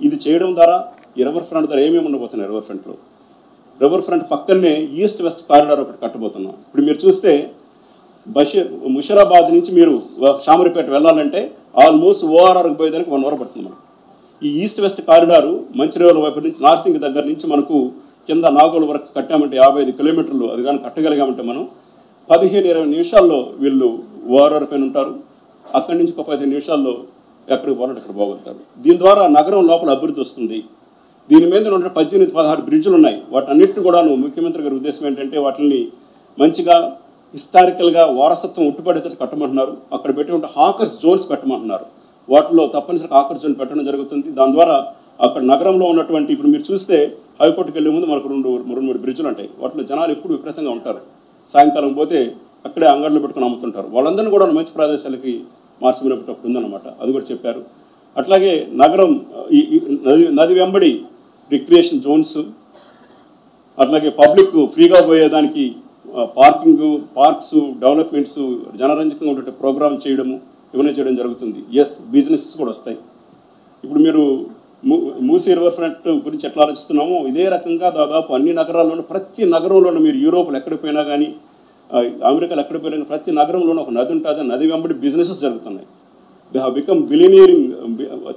ఇది చేయడం ద్వారా ఈ రివర్ ఫ్రంట్ ద్వారా ఏమేమి ఉండబోతున్నాయి రివర్ ఫ్రంట్ పక్కనే ఈస్ట్ వెస్ట్ కారిడార్ ఒకటి కట్టబోతున్నాం. ఇప్పుడు మీరు చూస్తే ముషిరాబాద్ నుంచి మీరు షామరిపేట వెళ్ళాలంటే ఆల్మోస్ట్ ఓఆర్ఆర్కి పోయేదానికి 1 అవర్ పడుతుంది మనకు. ఈ ఈస్ట్ వెస్ట్ కారిడారు మంచిర్యాల వైపు నుంచి నార్సింగ్ దగ్గర నుంచి మనకు కింద నాగోల్ వరకు కట్టామంటే 55 కిలోమీటర్లు అది కానీ కట్టగలిగామంటే మనం 15-20 నిమిషాల్లో వీళ్ళు ఓఆర్ఆర్ పైన ఉంటారు. అక్కడి నుంచి ఒక 15 నిమిషాల్లో ఎక్కడికి పోవాలంటే అక్కడ పోగలుగుతారు. దీని ద్వారా నగరం లోపల అభివృద్ధి వస్తుంది. దీని మీద 18-16 బ్రిడ్జ్లు ఉన్నాయి. వాటన్నిటిని కూడా ముఖ్యమంత్రి గారి ఉద్దేశం ఏంటంటే వాటిని మంచిగా హిస్టారికల్గా వారసత్వం ఉట్టుపడేటట్టు కట్టమంటున్నారు. అక్కడ పెట్టుకుంటే హాకర్స్ జోన్స్ పెట్టమంటున్నారు. వాటిలో తప్పనిసరిగా హాకర్స్ జోన్ పెట్టడం జరుగుతుంది. దాని ద్వారా అక్కడ నగరంలో ఉన్నటువంటి ఇప్పుడు మీరు చూస్తే హైకోర్టుకి వెళ్ళే ముందు మనకు 2-3 బ్రిడ్జ్లు ఉంటాయి. వాటిలో జనాలు ఎప్పుడు విపరీతంగా ఉంటారు. సాయంకాలం పోతే అక్కడే అంగళ్ళు పెట్టుకుని అమ్ముతుంటారు. వాళ్ళందరినీ కూడా మంచి ప్రదేశాలకి మార్చుకునేటప్పుడు ఉందన్నమాట. అది కూడా చెప్పారు. అట్లాగే నగరం నది వెంబడి రిక్రియేషన్ జోన్స్, అట్లాగే పబ్లిక్ ఫ్రీగా పోయేదానికి పార్క్స్ డెవలప్మెంట్స్ జనరంజకంగా ఉండే ప్రోగ్రామ్ చేయడము ఇవన్నీ చేయడం జరుగుతుంది. బిజినెసెస్ కూడా వస్తాయి. ఇప్పుడు మీరు మూసీ రివర్ ఫ్రంట్ గురించి ఎట్లా ఆలోచిస్తున్నామో ఇదే రకంగా దాదాపు అన్ని నగరాల్లోనూ ప్రతి నగరంలోనూ మీరు యూరోప్లో ఎక్కడికి పోయినా కానీ అమెరికాలో ఎక్కడికి పోయినా ప్రతి నగరంలోనూ ఒక నది ఉంటుంది. నది వెంబడి బిజినెసెస్ జరుగుతున్నాయి. దే హ్యావ్ బికమ్ బిలియనీరింగ్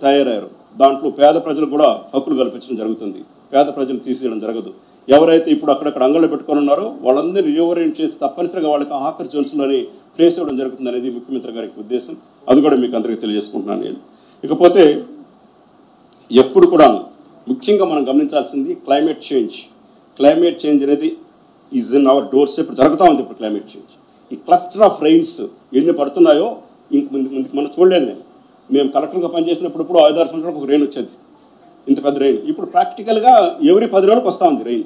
తయారయ్యారు. దాంట్లో పేద ప్రజలు కూడా హక్కులు కల్పించడం జరుగుతుంది. పేద ప్రజలు తీసేయడం జరగదు. ఎవరైతే ఇప్పుడు అక్కడక్కడ అంగళ్ళు పెట్టుకొని ఉన్నారో వాళ్ళందరూ రీఓరియంట్ చేసి తప్పనిసరిగా వాళ్ళకి ఆఖరి జోన్స్లోనే ప్లేస్ ఇవ్వడం జరుగుతుంది అనేది ముఖ్యమంత్రి గారికి ఉద్దేశం. అది కూడా మీకు అందరికీ తెలియజేసుకుంటున్నాను నేను. ఇకపోతే ఎప్పుడు కూడా ముఖ్యంగా మనం గమనించాల్సింది క్లైమేట్ చేంజ్ అనేది ఈజ్ ఇన్ అవర్ డోర్స్. ఇప్పుడు జరుగుతూ ఉంది. ఇప్పుడు క్లైమేట్ చేంజ్ ఈ క్లస్టర్ ఆఫ్ రైన్స్ ఎన్ని పడుతున్నాయో ఇంక మనం చూడలేదు. మేము కలెక్టర్గా పనిచేసినప్పుడు 5-6 సంవత్సరాలకు ఒక రెయిన్ వచ్చేది, ఇంత పెద్ద రెయిన్. ఇప్పుడు ప్రాక్టికల్గా ఎవరీ 10 రోజులకు వస్తూ ఉంది రెయిన్.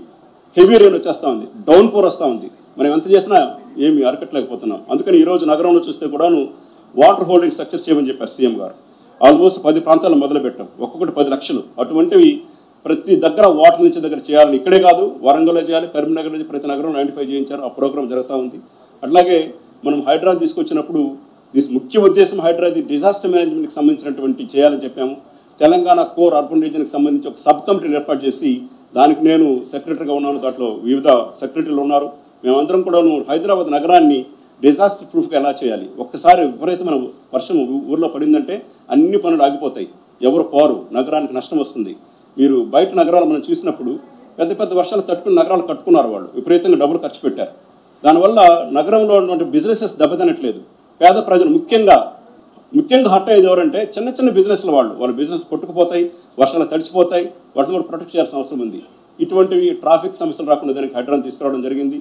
హెవీ రెయిన్ వచ్చేస్తూ ఉంది, డౌన్ పోర్ వస్తూ ఉంది. మనం ఎంత చేసినా ఏమి అరకట్లేకపోతున్నాం. అందుకని ఈరోజు నగరంలో చూస్తే కూడాను వాటర్ హోల్డింగ్ స్ట్రక్చర్ చేయమని చెప్పారు సీఎం గారు. ఆల్మోస్ట్ 10 ప్రాంతాల్లో మొదలుపెట్టాం. ఒక్కొక్కటి 10 లక్షలు. అటువంటివి ప్రతి దగ్గర వాటర్ నుంచి దగ్గర చేయాలని ఇక్కడే కాదు వరంగల్లో చేయాలి, కరీంనగర్ నుంచి ప్రతి నగరంలో 95 చేయించారు. ఆ ప్రోగ్రామ్ జరుగుతూ ఉంది. అట్లాగే మనం హైడ్రా తీసుకొచ్చినప్పుడు ముఖ్య ఉద్దేశం హైడ్రాది డిజాస్టర్ మేనేజ్మెంట్కి సంబంధించినటువంటి చేయాలని చెప్పాము. తెలంగాణ కోర్ అర్బన్ రీజన్కి సంబంధించి ఒక సబ్ కమిటీని ఏర్పాటు చేసి దానికి నేను సెక్రటరీగా ఉన్నాను. దాంట్లో వివిధ సెక్రటరీలు ఉన్నారు. మేమందరం కూడా హైదరాబాద్ నగరాన్ని డిజాస్టర్ ప్రూఫ్గా ఎలా చేయాలి. ఒక్కసారి విపరీతమైన వర్షం ఊర్లో పడిందంటే అన్ని పనులు ఆగిపోతాయి, ఎవరు పోరు, నగరానికి నష్టం వస్తుంది. మీరు బయట నగరాలు మనం చూసినప్పుడు పెద్ద పెద్ద వర్షాలు తట్టుకుని నగరాలు కట్టుకున్నారు. వాళ్ళు విపరీతంగా డబ్బులు ఖర్చు పెట్టారు. దానివల్ల నగరంలో ఉన్నటువంటి బిజినెసెస్ దెబ్బతినట్లేదు. పేద ప్రజలు ముఖ్యంగా హర్ట్ అయ్యేది ఎవరంటే చిన్న చిన్న బిజినెస్ల వాళ్ళ బిజినెస్ కొట్టుకుపోతాయి, వర్షాలు తడిచిపోతాయి. వాటిని కూడా ప్రొటెక్ట్ చేయాల్సిన అవసరం ఉంది. ఇటువంటివి ట్రాఫిక్ సమస్యలు రాకుండా దానికి హైడ్రాన్ తీసుకురావడం జరిగింది.